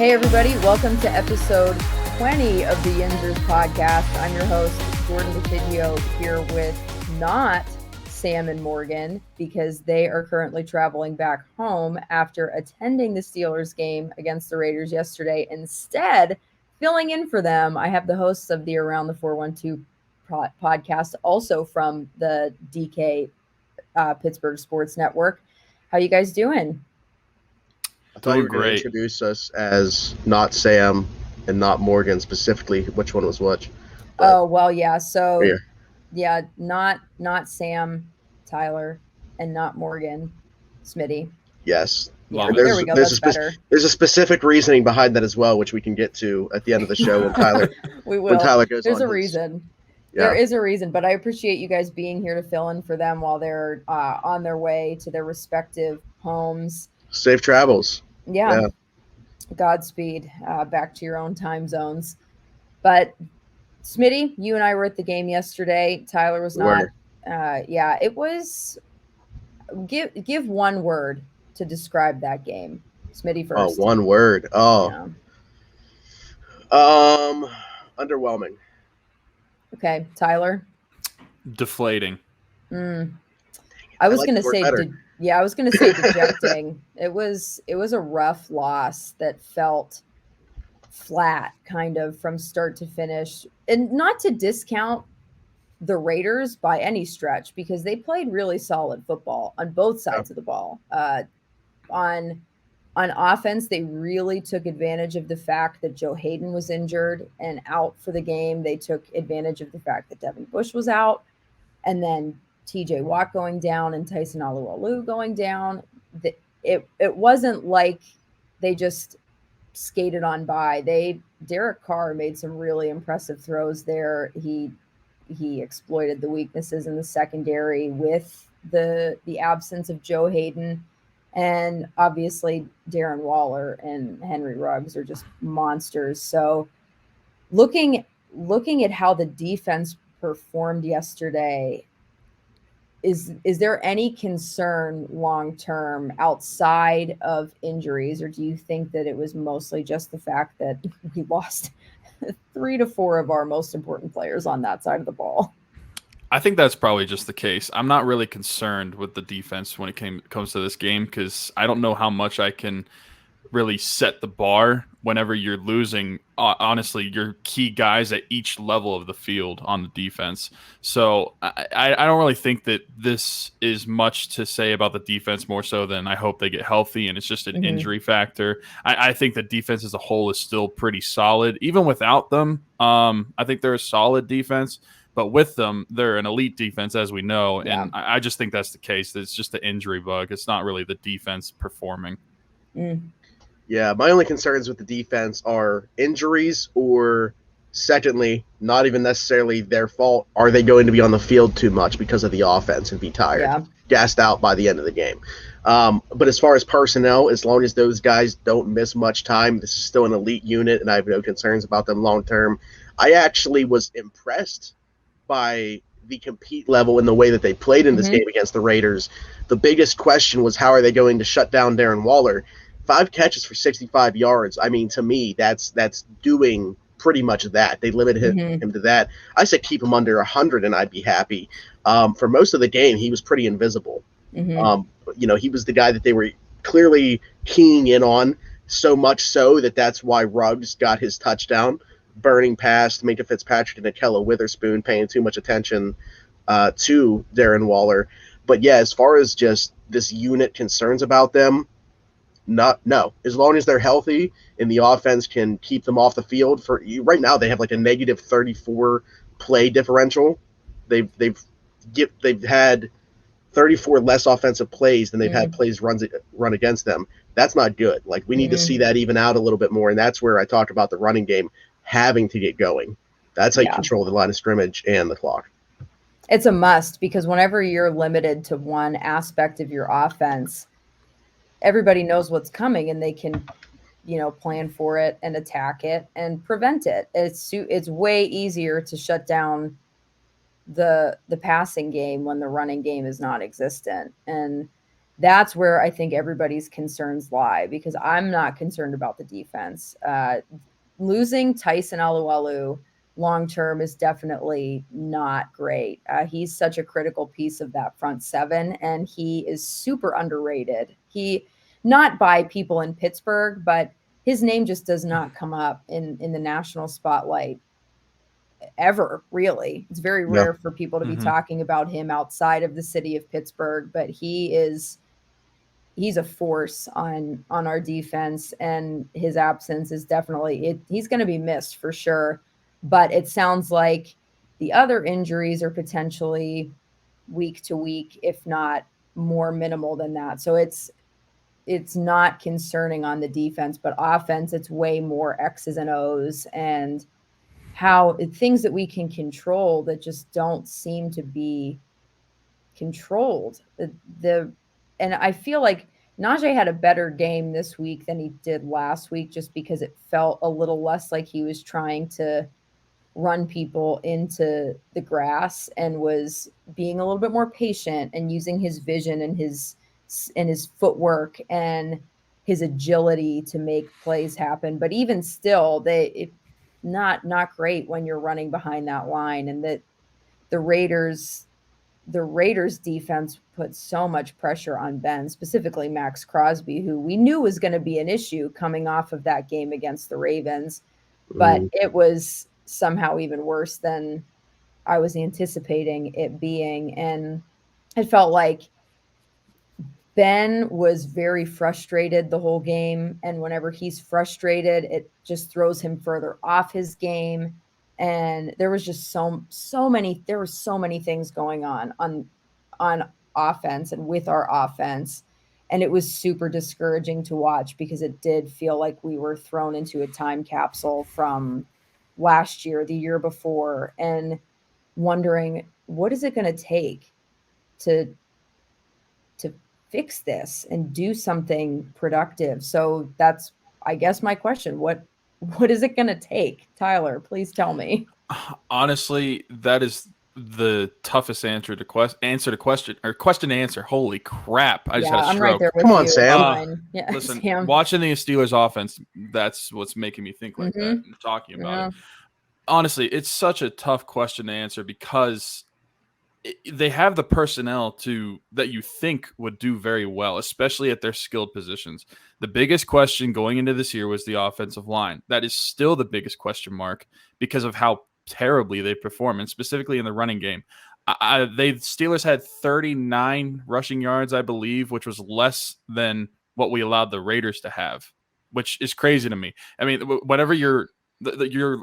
Hey everybody, welcome to episode 20 of the Yinzhers podcast. I'm your host, Jordan DeFigio, here with not Sam and Morgan because they are currently traveling back home after attending the Steelers game against the Raiders yesterday. Instead, filling in for them, I have the hosts of the Around the 412 podcast, also from the DK Pittsburgh Sports Network. How you guys doing? I thought you were going to introduce us as not Sam and not Morgan specifically. Which one was which? Oh, well, yeah. So, yeah, not Sam, Tyler, and not Morgan, Smitty. Yes. Yeah, there we go. That's better. There's a specific reasoning behind that as well, which we can get to at the end of the show when Tyler we will. When Tyler goes There's on a reason. Yeah. There is a reason, but I appreciate you guys being here to fill in for them while they're on their way to their respective homes. Safe travels. Yeah. Godspeed back to your own time zones. But Smitty, you and I were at the game yesterday. Tyler was not. It was. Give one word to describe that game. Smitty first. Oh, one word. Oh. Yeah. Underwhelming. Okay, Tyler. Deflating. I was going to say. I was going to say dejecting. It was a rough loss that felt flat kind of from start to finish. And not to discount the Raiders by any stretch, because they played really solid football on both sides of the ball. On offense, they really took advantage of the fact that Joe Hayden was injured and out for the game. They took advantage of the fact that Devin Bush was out. And then TJ Watt going down and Tyson Alualu going down. It wasn't like they just skated on by. Derek Carr made some really impressive throws there. He exploited the weaknesses in the secondary with the absence of Joe Hayden, and obviously Darren Waller and Henry Ruggs are just monsters. So looking at how the defense performed yesterday, is there any concern long-term outside of injuries, or do you think that it was mostly just the fact that we lost 3 to 4 of our most important players on that side of the ball? I think that's probably just the case. I'm not really concerned with the defense when it comes to this game, because I don't know how much I can really set the bar whenever you're losing, honestly, your key guys at each level of the field on the defense. So I don't really think that this is much to say about the defense, more so than I hope they get healthy and it's just an injury factor. I think the defense as a whole is still pretty solid. Even without them, I think they're a solid defense. But with them, they're an elite defense, as we know. Yeah. And I just think that's the case. It's just the injury bug. It's not really the defense performing. Yeah, my only concerns with the defense are injuries, or secondly, not even necessarily their fault. Are they going to be on the field too much because of the offense and be tired, gassed out by the end of the game? But as far as personnel, as long as those guys don't miss much time, this is still an elite unit, and I have no concerns about them long term. I actually was impressed by the compete level and the way that they played in this game against the Raiders. The biggest question was, how are they going to shut down Darren Waller? 5 catches for 65 yards. I mean, to me, that's doing pretty much that. They limited him to that. I said keep him under 100 and I'd be happy. For most of the game, he was pretty invisible. He was the guy that they were clearly keying in on, so much so that that's why Ruggs got his touchdown, burning past Minka Fitzpatrick and Akella Witherspoon, paying too much attention to Darren Waller. But yeah, as far as just this unit concerns about them, no. As long as they're healthy and the offense can keep them off the field, for right now they have like a negative 34 play differential. They've had 34 less offensive plays than they've had plays run against them. That's not good. Like, we need to see that even out a little bit more, and that's where I talk about the running game having to get going. That's how you control the line of scrimmage and the clock. It's a must, because whenever you're limited to one aspect of your offense, everybody knows what's coming and they can, plan for it and attack it and prevent it. It's way easier to shut down the passing game when the running game is non-existent. And that's where I think everybody's concerns lie, because I'm not concerned about the defense. Losing Tyson Alualu long-term is definitely not great. He's such a critical piece of that front seven, and he is super underrated. Not by people in Pittsburgh, but his name just does not come up in the national spotlight ever, really. It's very rare for people to be talking about him outside of the city of Pittsburgh, but he's a force on our defense, and his absence is definitely he's going to be missed for sure. But it sounds like the other injuries are potentially week to week, if not more minimal than that. So it's not concerning on the defense, but offense, it's way more X's and O's and how things that we can control that just don't seem to be controlled. And I feel like Najee had a better game this week than he did last week, just because it felt a little less like he was trying to run people into the grass and was being a little bit more patient and using his vision and his footwork and his agility to make plays happen. But even still, not great when you're running behind that line, and that the Raiders defense put so much pressure on Ben, specifically Max Crosby, who we knew was going to be an issue coming off of that game against the Ravens, but it was somehow even worse than I was anticipating it being. And it felt like Ben was very frustrated the whole game, and whenever he's frustrated, it just throws him further off his game. And there was just so many things going on offense and with our offense, and it was super discouraging to watch, because it did feel like we were thrown into a time capsule from last year, the year before, and wondering, what is it going to take to fix this and do something productive? So that's, I guess, my question. What is it going to take? Tyler, please tell me. Honestly, that is the toughest answer to question to answer. Holy crap. I just had a stroke. I'm right there with Come on, you. Sam. Listen, Sam. Watching the Steelers offense, that's what's making me think like that and talking about it. Honestly, it's such a tough question to answer, because they have the personnel that you think would do very well, especially at their skilled positions. The biggest question going into this year was the offensive line. That is still the biggest question mark because of how terribly they perform, and specifically in the running game. Steelers had 39 rushing yards, I believe, which was less than what we allowed the Raiders to have, which is crazy to me. I mean, whenever you're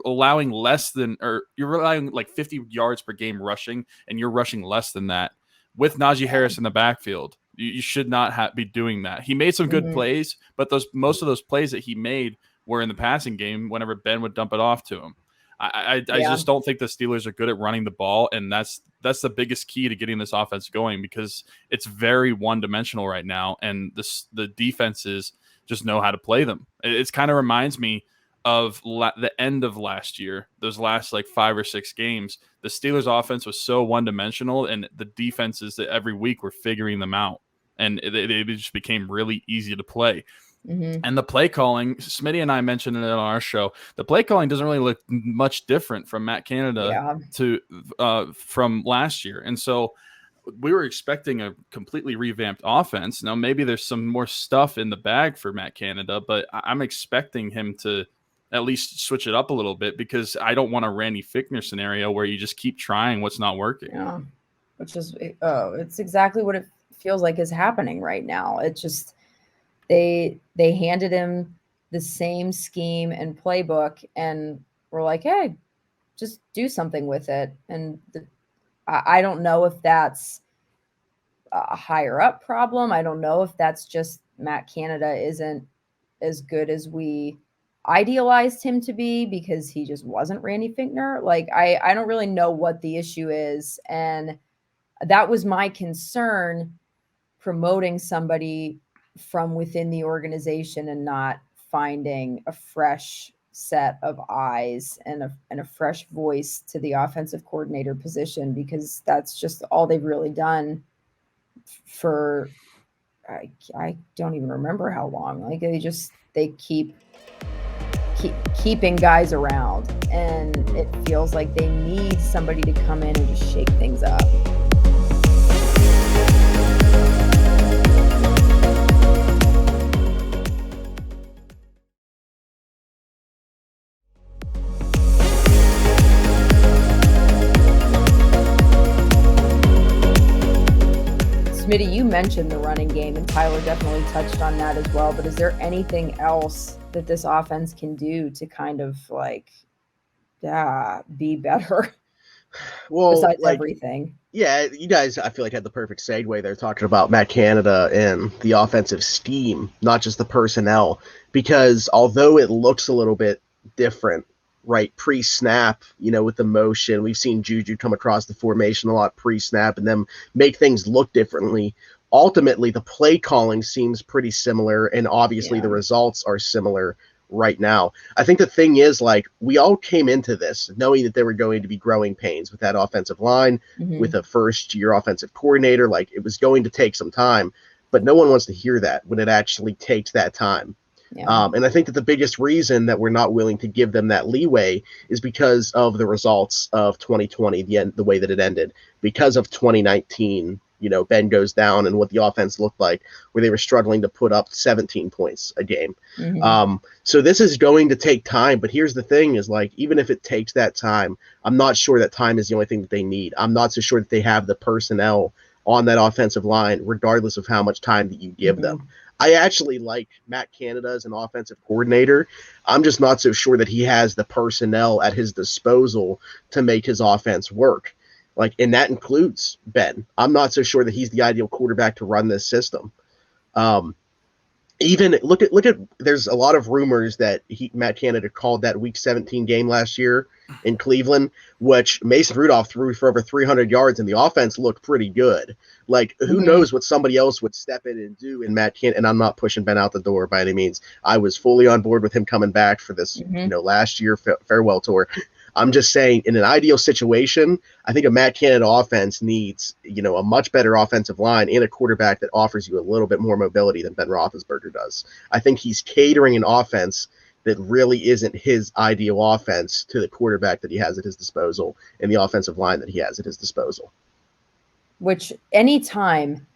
allowing less than, or you're allowing like 50 yards per game rushing, and you're rushing less than that with Najee Harris in the backfield, you should not be doing that. He made some good plays, but most of those plays that he made were in the passing game whenever Ben would dump it off to him. I just don't think the Steelers are good at running the ball, and that's the biggest key to getting this offense going, because it's very one-dimensional right now, and the defenses just know how to play them. It kind of reminds me of the end of last year, those last like 5 or 6 games. The Steelers offense was so one-dimensional, and the defenses that every week were figuring them out, and they just became really easy to play. And the play calling, Smitty and I mentioned it on our show, the play calling doesn't really look much different from Matt Canada from last year. And so we were expecting a completely revamped offense. Now, maybe there's some more stuff in the bag for Matt Canada, but I'm expecting him to at least switch it up a little bit, because I don't want a Randy Fichtner scenario where you just keep trying what's not working. Yeah, which is, it's exactly what it feels like is happening right now. It's just, they handed him the same scheme and playbook, and we're like, hey, just do something with it. And I don't know if that's a higher up problem. I don't know if that's just Matt Canada isn't as good as we idealized him to be, because he just wasn't Randy Fichtner. Like, I don't really know what the issue is. And that was my concern, promoting somebody from within the organization and not finding a fresh set of eyes and a fresh voice to the offensive coordinator position, because that's just all they've really done for I don't even remember how long. Like they keep keeping guys around, and it feels like they need somebody to come in and just shake things up. Smitty, you mentioned the running game, and Tyler definitely touched on that as well, but is there anything else that this offense can do to kind of be better? Well, besides everything. Yeah, you guys, I feel like, had the perfect segue there talking about Matt Canada and the offensive scheme, not just the personnel, because although it looks a little bit different, right, pre-snap, with the motion, we've seen Juju come across the formation a lot pre-snap and then make things look differently. Ultimately, the play calling seems pretty similar, and obviously the results are similar right now. I think the thing is, we all came into this knowing that there were going to be growing pains with that offensive line, with a first-year offensive coordinator. It was going to take some time, but no one wants to hear that when it actually takes that time. Yeah. And I think that the biggest reason that we're not willing to give them that leeway is because of the results of 2020, the way that it ended, because of 2019. Ben goes down and what the offense looked like, where they were struggling to put up 17 points a game. So this is going to take time. But here's the thing is, even if it takes that time, I'm not sure that time is the only thing that they need. I'm not so sure that they have the personnel on that offensive line, regardless of how much time that you give them. I actually like Matt Canada as an offensive coordinator. I'm just not so sure that he has the personnel at his disposal to make his offense work. And that includes Ben. I'm not so sure that he's the ideal quarterback to run this system. Even look at. There's a lot of rumors that Matt Canada called that Week 17 game last year in Cleveland, which Mason Rudolph threw for over 300 yards, and the offense looked pretty good. Who knows what somebody else would step in and do in Matt Canada? And I'm not pushing Ben out the door by any means. I was fully on board with him coming back for this, last year farewell tour. I'm just saying, in an ideal situation, I think a Matt Canada offense needs, a much better offensive line and a quarterback that offers you a little bit more mobility than Ben Roethlisberger does. I think he's catering an offense that really isn't his ideal offense to the quarterback that he has at his disposal and the offensive line that he has at his disposal. Which anytime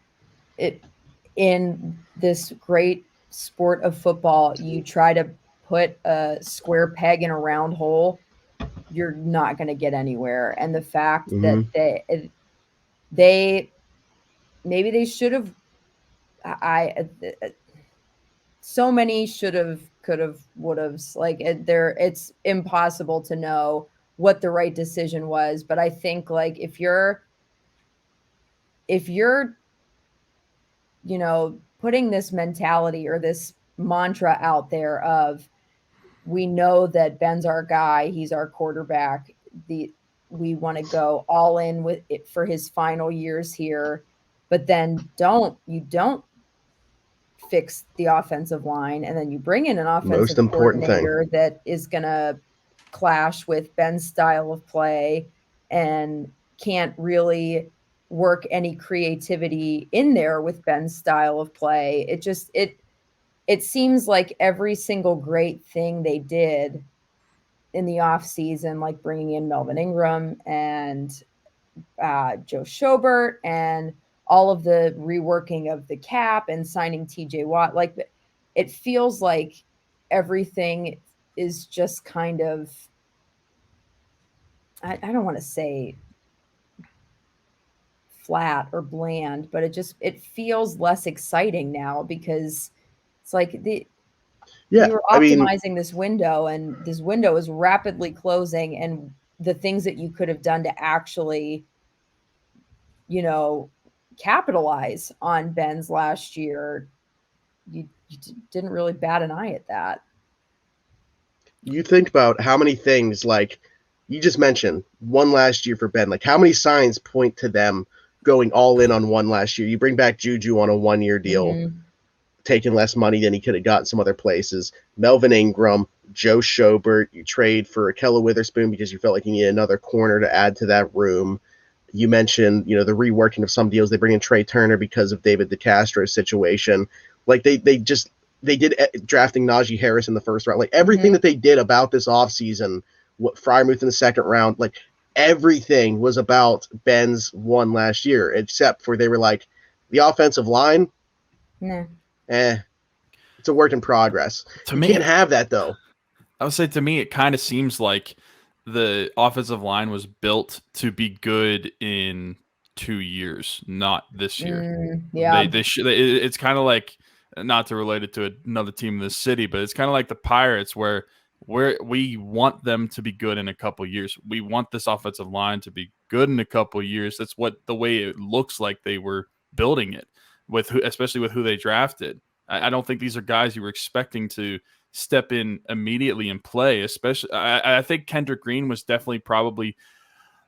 in this great sport of football, you try to put a square peg in a round hole, you're not going to get anywhere. And the fact that they maybe they should have, so many should have, could have, would have, it's impossible to know what the right decision was. But I think if you're putting this mentality or this mantra out there of, we know that Ben's our guy, he's our quarterback, we want to go all in with it for his final years here, but then you don't fix the offensive line, and then you bring in an offensive coordinator that is going to clash with Ben's style of play and can't really work any creativity in there with Ben's style of play. It seems like every single great thing they did in the offseason, like bringing in Melvin Ingram and Joe Schobert and all of the reworking of the cap and signing TJ Watt, it feels like everything is just kind of, I don't want to say flat or bland, but it feels less exciting now, because it's you were optimizing this window, and this window is rapidly closing, and the things that you could have done to actually, capitalize on Ben's last year, you didn't really bat an eye at that. You think about how many things, you just mentioned one last year for Ben, how many signs point to them going all in on one last year? You bring back Juju on a 1-year deal, taking less money than he could have gotten some other places. Melvin Ingram, Joe Schobert, you trade for Akella Witherspoon because you felt like you needed another corner to add to that room. You mentioned, the reworking of some deals. They bring in Trey Turner because of David DeCastro's situation. Like they did drafting Najee Harris in the first round. Like everything that they did about this offseason, what Freiermuth in the second round, like everything was about Ben's one last year, except for they were like the offensive line. It's a work in progress. You can't have that though. I would say to me, it kind of seems like the offensive line was built to be good in 2 years, not this year. It's kind of like, not to relate it to another team in the city, but it's kind of like the Pirates where we want them to be good in a couple of years. We want this offensive line to be good in a couple of years. That's the way it looks like they were building it, especially with who they drafted. I don't think these are guys you were expecting to step in immediately and play. Especially, I think Kendrick Green was definitely probably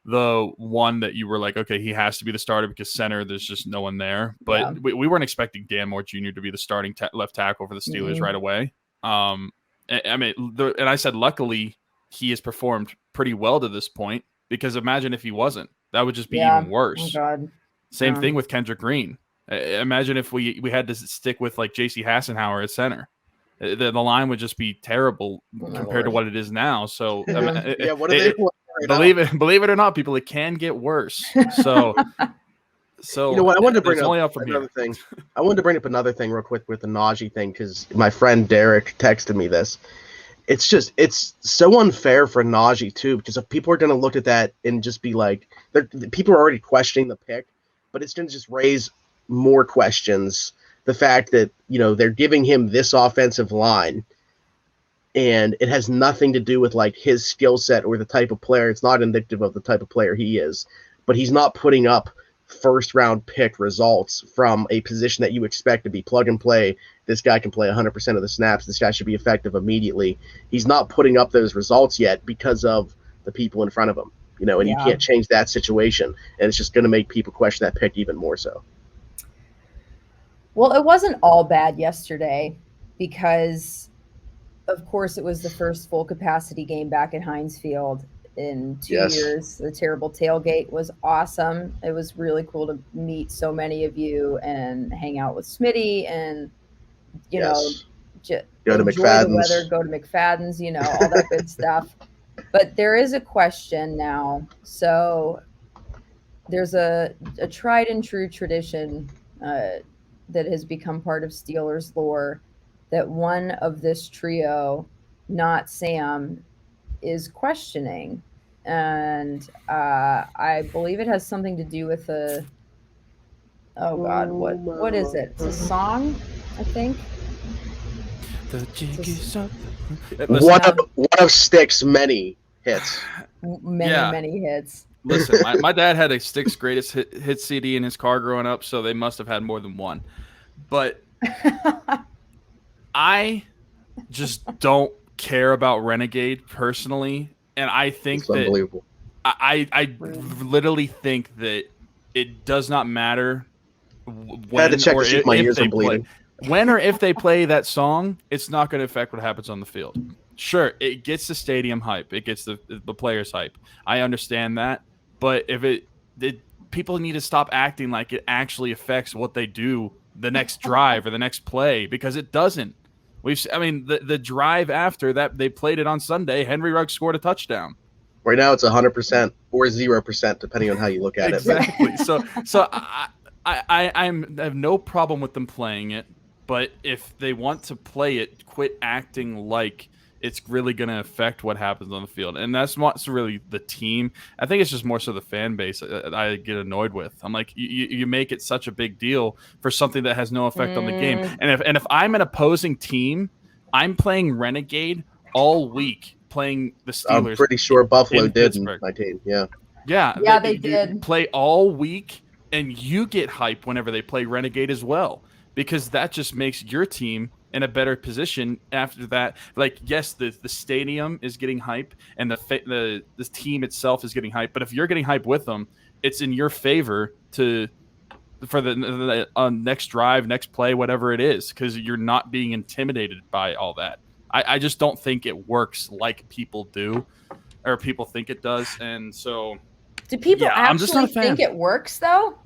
the one that you were like, okay, he has to be the starter because center, there's just no one there. But we weren't expecting Dan Moore Jr. to be the starting left tackle for the Steelers right away. I mean, and I said, luckily, he has performed pretty well to this point, because imagine if he wasn't. That would just be even worse. Oh, God. Same thing with Kendrick Green. Imagine if we had to stick with like J.C. Hassenauer at center. The line would just be terrible compared to what it is now. So what are they believe it or not, people, it can get worse. So what? I wanted to bring up another thing. I wanted to bring up another thing real quick with the Najee thing, because my friend Derek texted me this. It's so unfair for Najee too, because if people are going to look at that and just be like, people are already questioning the pick, but it's going to just raise more questions. The fact that, they're giving him this offensive line, and it has nothing to do with like his skill set or the type of player. It's not indicative of the type of player he is, but he's not putting up first round pick results from a position that you expect to be plug and play. This guy can play 100% of the snaps. This guy should be effective immediately. He's not putting up those results yet because of the people in front of him, and you can't change that situation. And it's just going to make people question that pick even more so. Well, it wasn't all bad yesterday, because, of course, it was the first full capacity game back at Heinz Field in 2 years. The terrible tailgate was awesome. It was really cool to meet so many of you and hang out with Smitty and, go to enjoy McFadden's. the weather, go to McFadden's, all that good stuff. But there is a question now. So there's a tried and true tradition that has become part of Steelers lore, that one of this trio, not Sam, is questioning. And I believe it has something to do with what is it? It's a song, I think. The jig is up. One of Stick's many hits. Many hits. Listen, my dad had a Styx greatest hit CD in his car growing up, so they must have had more than one. But I just don't care about Renegade personally, and I think it's unbelievable. I literally think that it does not matter when I had to check or to see if my ears are bleeding. When or if they play that song, it's not going to affect what happens on the field. Sure, it gets the stadium hype, it gets the players hype. I understand that, but if people need to stop acting like it actually affects what they do the next drive or the next play, because it doesn't. The drive after that, they played it on Sunday. Henry Ruggs scored a touchdown. Right now, it's 100% or 0%, depending on how you look at it. So I have no problem with them playing it, but if they want to play it, quit acting like it's really going to affect what happens on the field. And that's not really the team. I think it's just more so the fan base I get annoyed with. I'm like, you make it such a big deal for something that has no effect on the game. And if I'm an opposing team, I'm playing Renegade all week, playing the Steelers. I'm pretty sure Buffalo did in Pittsburgh. my team. Yeah. Yeah, they did. Play all week, and you get hype whenever they play Renegade as well, because that just makes your team in a better position after that. Like, yes, the stadium is getting hype, and the team itself is getting hype. But if you're getting hype with them, it's in your favor for the next drive, next play, whatever it is, because you're not being intimidated by all that. I just don't think it works like people do, or people think it does. And so Do people actually think it works, though?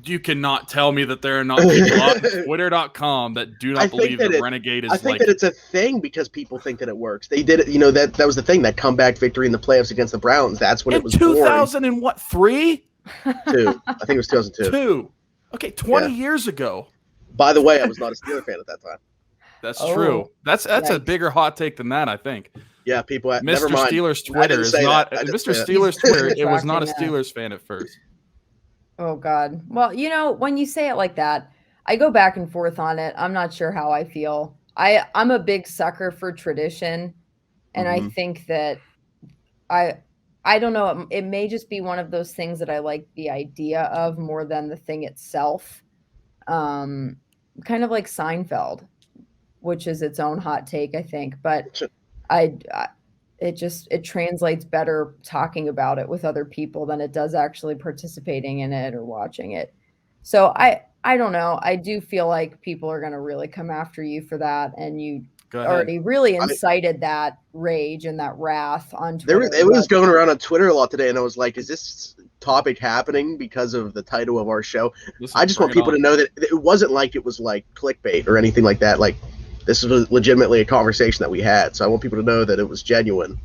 You cannot tell me that there are not people on Twitter.com that do not believe that Renegade is. I think that it's a thing because people think that it works. They did it. You know, that was the thing, that comeback victory in the playoffs against the Browns. That's when it was 2003. 2. I think it was 2002. 2. Okay, 20 years ago. By the way, I was not a Steelers fan at that time. That's true. That's a bigger hot take than that, I think. Yeah, people. Mr. Never mind. Steelers Twitter is not Mr. Steelers Twitter. It was not a Steelers fan at first. Oh, God. Well, you know, when you say it like that, I go back and forth on it. I'm not sure how I feel. I'm a big sucker for tradition. And I think that I don't know. It may just be one of those things that I like the idea of more than the thing itself. Kind of like Seinfeld, which is its own hot take, I think. But it translates better talking about it with other people than it does actually participating in it or watching it. So I don't know. I do feel like people are going to really come after you for that. And you already really incited that rage and that wrath on Twitter. It was going around on Twitter a lot today. And I was like, is this topic happening because of the title of our show? I just want people to know that it wasn't like it was like clickbait or anything like that. Like, this was legitimately a conversation that we had. So I want people to know that it was genuine,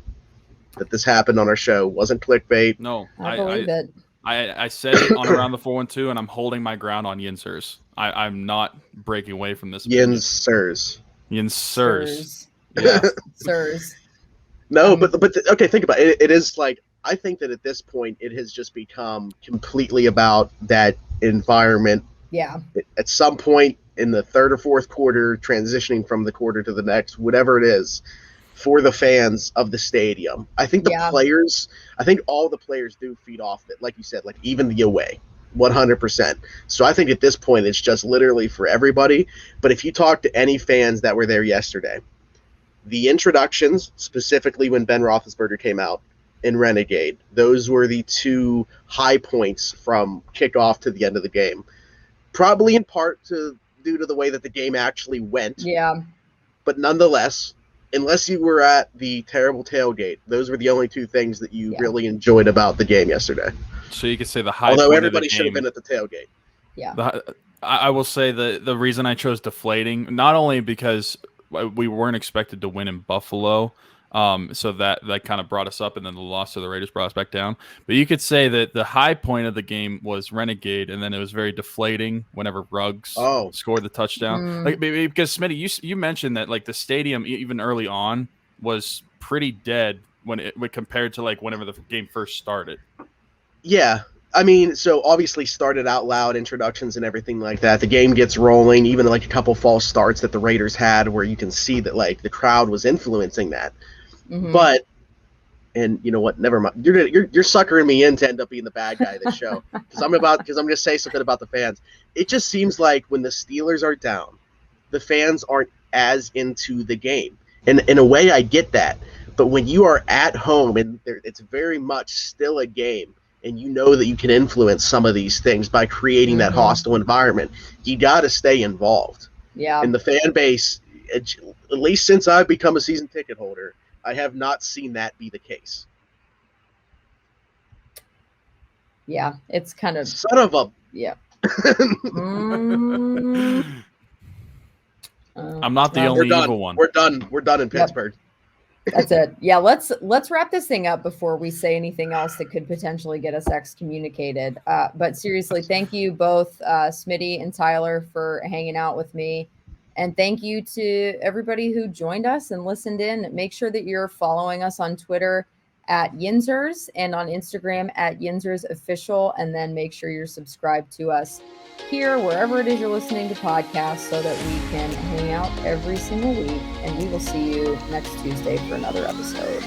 that this happened on our show. Wasn't clickbait. No, I believe it. I said it on Around the 412, and I'm holding my ground on Yinzhers. I'm not breaking away from this. Yinzhers. Yeah. Sirs. No, but okay, think about it. It is like, I think that at this point it has just become completely about that environment. Yeah. At some point in the third or fourth quarter, transitioning from the quarter to the next, whatever it is, for the fans of the stadium. I think players, I think all the players do feed off it. Like you said, like even the away, 100%. So I think at this point, it's just literally for everybody. But if you talk to any fans that were there yesterday, the introductions, specifically when Ben Roethlisberger came out in Renegade, those were the two high points from kickoff to the end of the game. Probably in part due to the way that the game actually went. Yeah. But nonetheless, unless you were at the terrible tailgate, those were the only two things that you really enjoyed about the game yesterday. So you could say the high Although point everybody of the should have game, been at the tailgate. Yeah. I will say the reason I chose deflating, not only because we weren't expected to win in Buffalo, so that kind of brought us up, and then the loss to the Raiders brought us back down. But you could say that the high point of the game was Renegade, and then it was very deflating whenever Ruggs scored the touchdown. Like, because Smitty, you mentioned that like the stadium even early on was pretty dead when compared to like whenever the game first started. Yeah. I mean, so obviously started out loud, introductions and everything like that. The game gets rolling, even like a couple false starts that the Raiders had where you can see that like the crowd was influencing that. But, and you know what? Never mind. You're suckering me in to end up being the bad guy of this show because I'm going to say something about the fans. It just seems like when the Steelers are down, the fans aren't as into the game. And in a way, I get that. But when you are at home and it's very much still a game, and you know that you can influence some of these things by creating that hostile environment, you got to stay involved. Yeah. And the fan base, at least since I've become a season ticket holder, I have not seen that be the case. Yeah, it's kind of son of a I'm not the only evil one. We're done in Pittsburgh. That's it. Yeah, let's wrap this thing up before we say anything else that could potentially get us excommunicated. But seriously, thank you both, Smitty and Tyler, for hanging out with me. And thank you to everybody who joined us and listened in. Make sure that you're following us on Twitter at Yinzhers and on Instagram at Yinzhers Official. And then make sure you're subscribed to us here, wherever it is you're listening to podcasts, so that we can hang out every single week. And we will see you next Tuesday for another episode.